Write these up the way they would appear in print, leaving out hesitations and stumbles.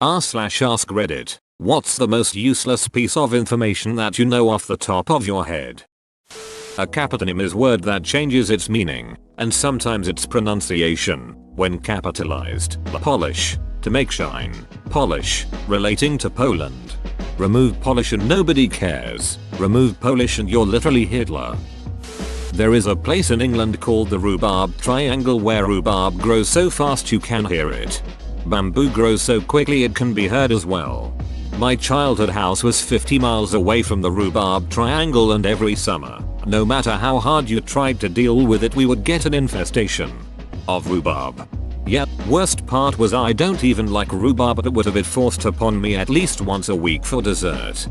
r/ask Reddit. What's the most useless piece of information that you know off the top of your head? A capitonym is a word that changes its meaning, and sometimes its pronunciation, when capitalized. Polish, to make shine. Polish, relating to Poland. Remove Polish and nobody cares. Remove Polish and you're literally Hitler. There is a place in England called the Rhubarb Triangle where rhubarb grows so fast you can hear it. Bamboo grows so quickly it can be heard as well. My childhood house was 50 miles away from the Rhubarb Triangle, and every summer, no matter how hard you tried to deal with it, we would get an infestation of rhubarb. Yep, worst part was I don't even like rhubarb, but it would have been forced upon me at least once a week for dessert.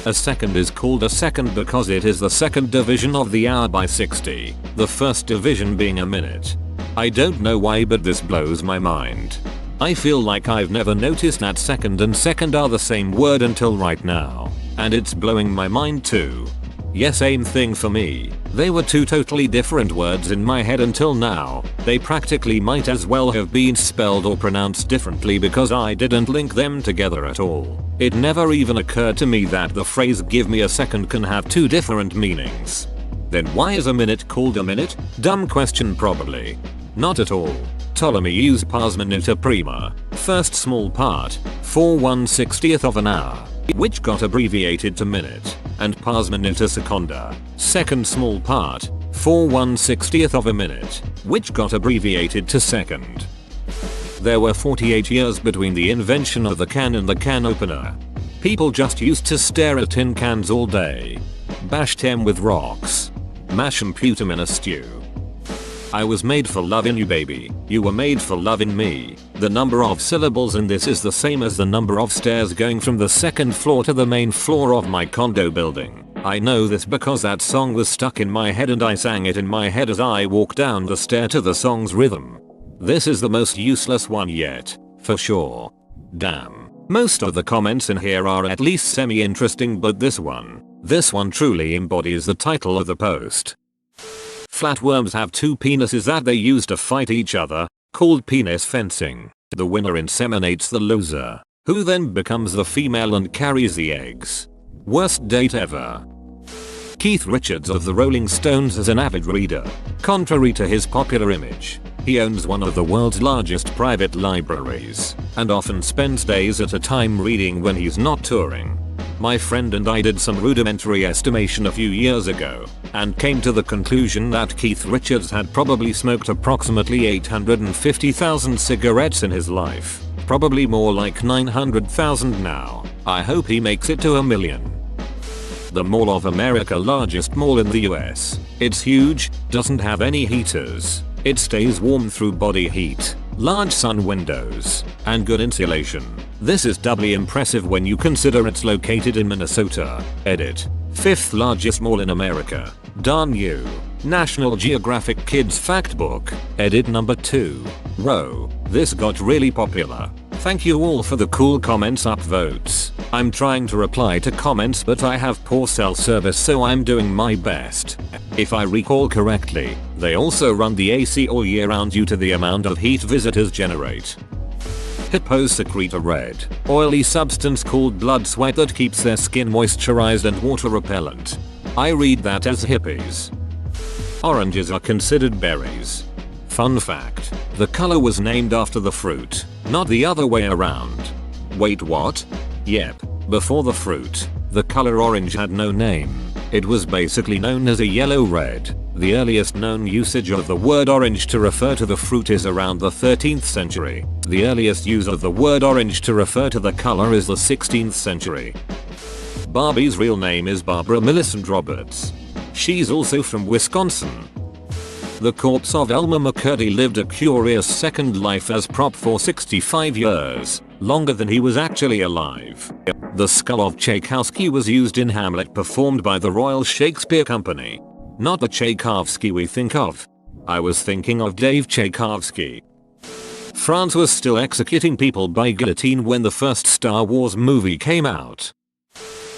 A second is called a second because it is the second division of the hour by 60, the first division being a minute. I don't know why, but this blows my mind. I feel like I've never noticed that second and second are the same word until right now, and it's blowing my mind too. Yes, same thing for me. They were two totally different words in my head until now. They practically might as well have been spelled or pronounced differently because I didn't link them together at all. It never even occurred to me that the phrase "give me a second" can have two different meanings. Then why is a minute called a minute? Dumb question probably. Not at all. Ptolemy used pars minuta prima, first small part, for 1/60th of an hour, which got abbreviated to minute, and pars minuta seconda, second small part, for 1/60th of a minute, which got abbreviated to second. There were 48 years between the invention of the can and the can opener. People just used to stare at tin cans all day. Bash them with rocks. Mash and put 'em in a stew. I was made for loving you, baby. You were made for loving me. The number of syllables in this is the same as the number of stairs going from the second floor to the main floor of my condo building. I know this because that song was stuck in my head and I sang it in my head as I walked down the stair to the song's rhythm. This is the most useless one yet, for sure. Damn. Most of the comments in here are at least semi-interesting, but this one truly embodies the title of the post. Flatworms have two penises that they use to fight each other, called penis fencing. The winner inseminates the loser, who then becomes the female and carries the eggs. Worst date ever. Keith Richards of the Rolling Stones is an avid reader. Contrary to his popular image, he owns one of the world's largest private libraries, and often spends days at a time reading when he's not touring. My friend and I did some rudimentary estimation a few years ago, and came to the conclusion that Keith Richards had probably smoked approximately 850,000 cigarettes in his life. Probably more like 900,000 now. I hope he makes it to 1 million. The Mall of America, largest mall in the US. It's huge, doesn't have any heaters. It stays warm through body heat, large sun windows, and good insulation. This is doubly impressive when you consider it's located in Minnesota. Edit. 5th largest mall in America. Darn you. National Geographic Kids Fact Book. Edit number 2. Row. This got really popular. Thank you all for the cool comments, upvotes. I'm trying to reply to comments, but I have poor cell service, so I'm doing my best. If I recall correctly, they also run the AC all year round due to the amount of heat visitors generate. Hippos secrete a red, oily substance called blood sweat that keeps their skin moisturized and water repellent. I read that as hippies. Oranges are considered berries. Fun fact, the color was named after the fruit, not the other way around. Wait, what? Yep, before the fruit, the color orange had no name. It was basically known as a yellow-red. The earliest known usage of the word orange to refer to the fruit is around the 13th century. The earliest use of the word orange to refer to the color is the 16th century. Barbie's real name is Barbara Millicent Roberts. She's also from Wisconsin. The corpse of Elmer McCurdy lived a curious second life as prop for 65 years, longer than he was actually alive. The skull of Tchaikovsky was used in Hamlet, performed by the Royal Shakespeare Company. Not the Tchaikovsky we think of. I was thinking of Dave Tchaikovsky. France was still executing people by guillotine when the first Star Wars movie came out.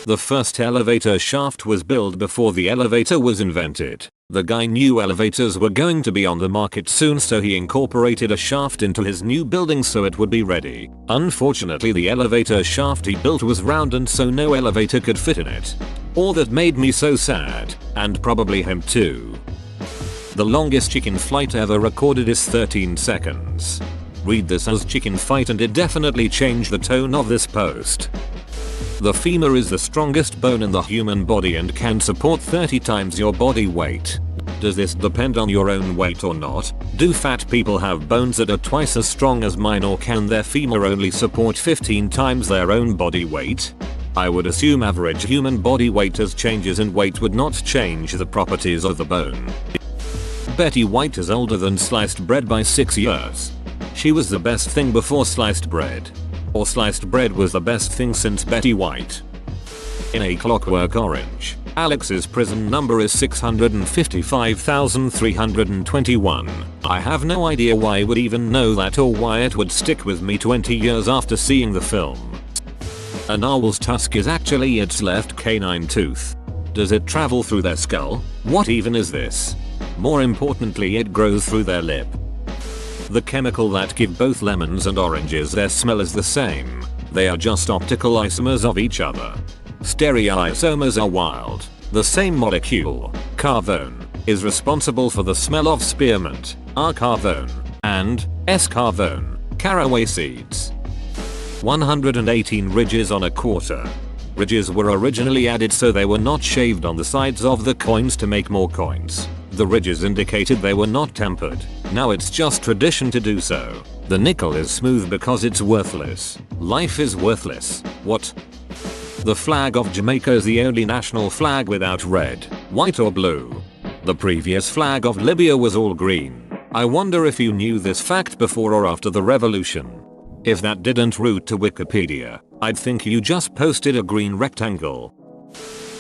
The first elevator shaft was built before the elevator was invented. The guy knew elevators were going to be on the market soon, so he incorporated a shaft into his new building so it would be ready. Unfortunately, the elevator shaft he built was round and so no elevator could fit in it. All that made me so sad, and probably him too. The longest chicken flight ever recorded is 13 seconds. Read this as chicken fight and it definitely changed the tone of this post. The femur is the strongest bone in the human body and can support 30 times your body weight. Does this depend on your own weight or not? Do fat people have bones that are twice as strong as mine, or can their femur only support 15 times their own body weight? I would assume average human body weight as changes in weight would not change the properties of the bone. Betty White is older than sliced bread by 6 years. She was the best thing before sliced bread. Or sliced bread was the best thing since Betty White. In A Clockwork Orange, Alex's prison number is 655,321. I have no idea why I would even know that or why it would stick with me 20 years after seeing the film. A narwhal's tusk is actually its left canine tooth. Does it travel through their skull? What even is this? More importantly, it grows through their lip. The chemical that give both lemons and oranges their smell is the same. They are just optical isomers of each other. Stereoisomers are wild. The same molecule, carvone, is responsible for the smell of spearmint, R-carvone, and S-carvone, caraway seeds. 118 ridges on a quarter. Ridges were originally added so they were not shaved on the sides of the coins to make more coins. The ridges indicated they were not tempered. Now it's just tradition to do so. The nickel is smooth because it's worthless. Life is worthless. What? The flag of Jamaica is the only national flag without red, white or blue. The previous flag of Libya was all green. I wonder if you knew this fact before or after the revolution. If that didn't route to Wikipedia, I'd think you just posted a green rectangle.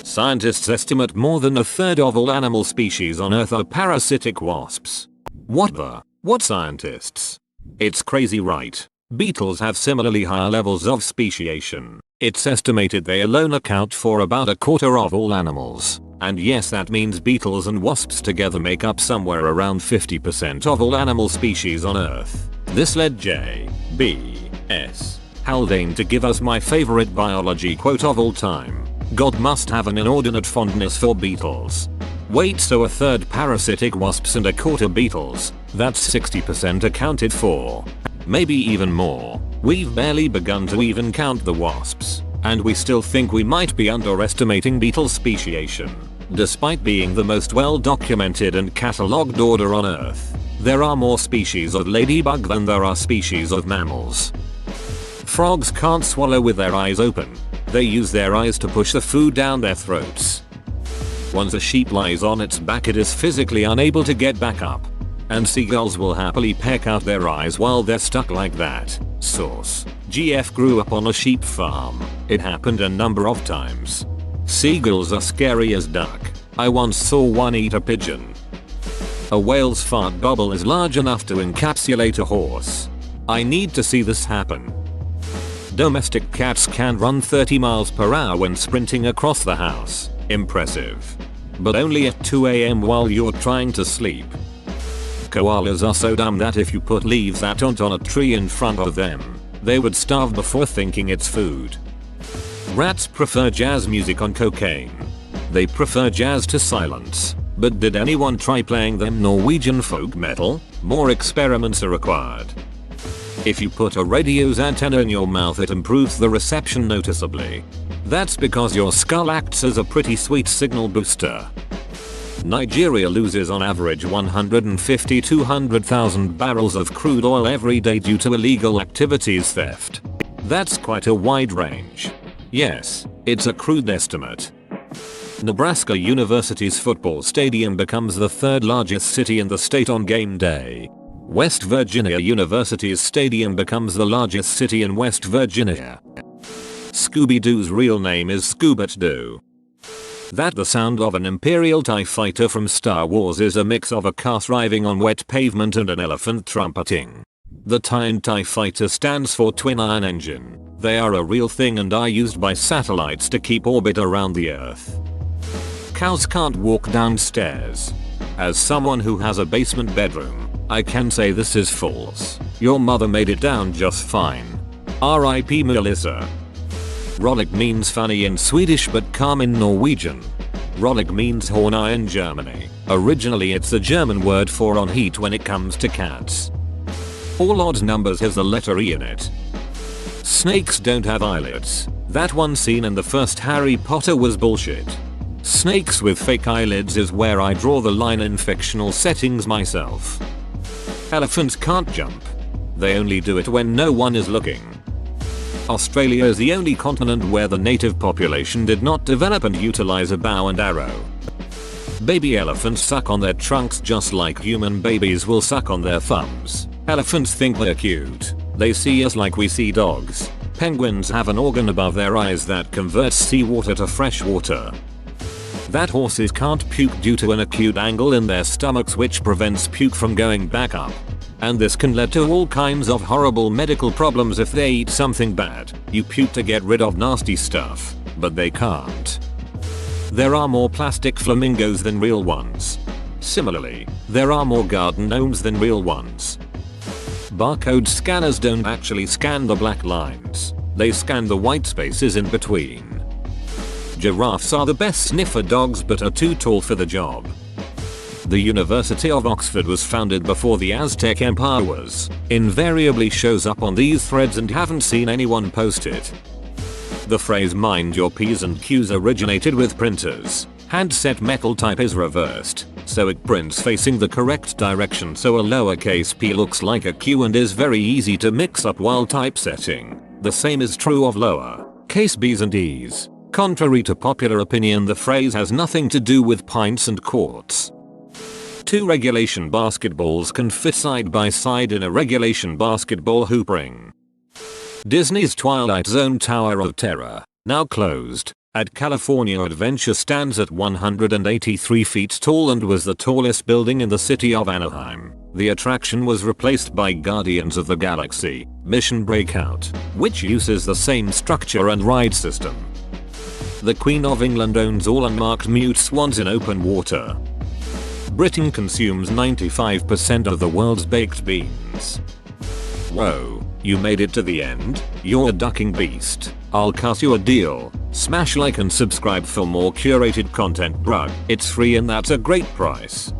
Scientists estimate more than a third of all animal species on Earth are parasitic wasps. What scientists? It's crazy, right? Beetles have similarly higher levels of speciation. It's estimated they alone account for about a quarter of all animals. And yes, that means beetles and wasps together make up somewhere around 50% of all animal species on Earth. This led J.B.S. Haldane to give us my favorite biology quote of all time. God must have an inordinate fondness for beetles. Wait, so a third parasitic wasps and a quarter beetles, that's 60% accounted for. Maybe even more. We've barely begun to even count the wasps, and we still think we might be underestimating beetle speciation. Despite being the most well documented and catalogued order on Earth, there are more species of ladybug than there are species of mammals. Frogs can't swallow with their eyes open. They use their eyes to push the food down their throats. Once a sheep lies on its back, it is physically unable to get back up. And seagulls will happily peck out their eyes while they're stuck like that. Source: GF grew up on a sheep farm. It happened a number of times. Seagulls are scary as duck. I once saw one eat a pigeon. A whale's fart bubble is large enough to encapsulate a horse. I need to see this happen. Domestic cats can run 30 miles per hour when sprinting across the house. Impressive. But only at 2 AM while you're trying to sleep. Koalas are so dumb that if you put leaves that aren't on a tree in front of them, they would starve before thinking it's food. Rats prefer jazz music on cocaine. They prefer jazz to silence. But did anyone try playing them Norwegian folk metal? More experiments are required. If you put a radio's antenna in your mouth, it improves the reception noticeably. That's because your skull acts as a pretty sweet signal booster. Nigeria loses on average 150 to 200,000 barrels of crude oil every day due to illegal activities theft. That's quite a wide range. Yes, it's a crude estimate. Nebraska University's football stadium becomes the third largest city in the state on game day. West Virginia University's stadium becomes the largest city in West Virginia. Scooby-Doo's real name is Scoobat-Doo. That the sound of an Imperial TIE fighter from Star Wars is a mix of a car driving on wet pavement and an elephant trumpeting. The TIE fighter stands for Twin Iron Engine. They are a real thing and are used by satellites to keep orbit around the Earth. Cows can't walk downstairs. As someone who has a basement bedroom, I can say this is false. Your mother made it down just fine. R.I.P. Melissa. Rollick means funny in Swedish but calm in Norwegian. Rollick means horny in Germany. Originally it's a German word for on heat when it comes to cats. All odd numbers has the letter E in it. Snakes don't have eyelids. That one scene in the first Harry Potter was bullshit. Snakes with fake eyelids is where I draw the line in fictional settings myself. Elephants can't jump. They only do it when no one is looking. Australia is the only continent where the native population did not develop and utilize a bow and arrow. Baby elephants suck on their trunks just like human babies will suck on their thumbs. Elephants think they're cute. They see us like we see dogs. Penguins have an organ above their eyes that converts seawater to fresh water. That horses can't puke due to an acute angle in their stomachs which prevents puke from going back up. And this can lead to all kinds of horrible medical problems if they eat something bad. You puke to get rid of nasty stuff, but they can't. There are more plastic flamingos than real ones. Similarly, there are more garden gnomes than real ones. Barcode scanners don't actually scan the black lines. They scan the white spaces in between. Giraffes are the best sniffer dogs but are too tall for the job. The University of Oxford was founded before the Aztec Empire was. Invariably shows up on these threads and haven't seen anyone post it. The phrase mind your P's and Q's originated with printers. Handset metal type is reversed, so it prints facing the correct direction so a lowercase p looks like a Q and is very easy to mix up while typesetting. The same is true of lower case B's and E's. Contrary to popular opinion, the phrase has nothing to do with pints and quarts. Two regulation basketballs can fit side by side in a regulation basketball hoop ring. Disney's Twilight Zone Tower of Terror, now closed, at California Adventure stands at 183 feet tall and was the tallest building in the city of Anaheim. The attraction was replaced by Guardians of the Galaxy Mission Breakout, which uses the same structure and ride system. The Queen of England owns all unmarked mute swans in open water. Britain consumes 95% of the world's baked beans. Whoa, you made it to the end? You're a ducking beast. I'll cut you a deal. Smash like and subscribe for more curated content, bruh. It's free and that's a great price.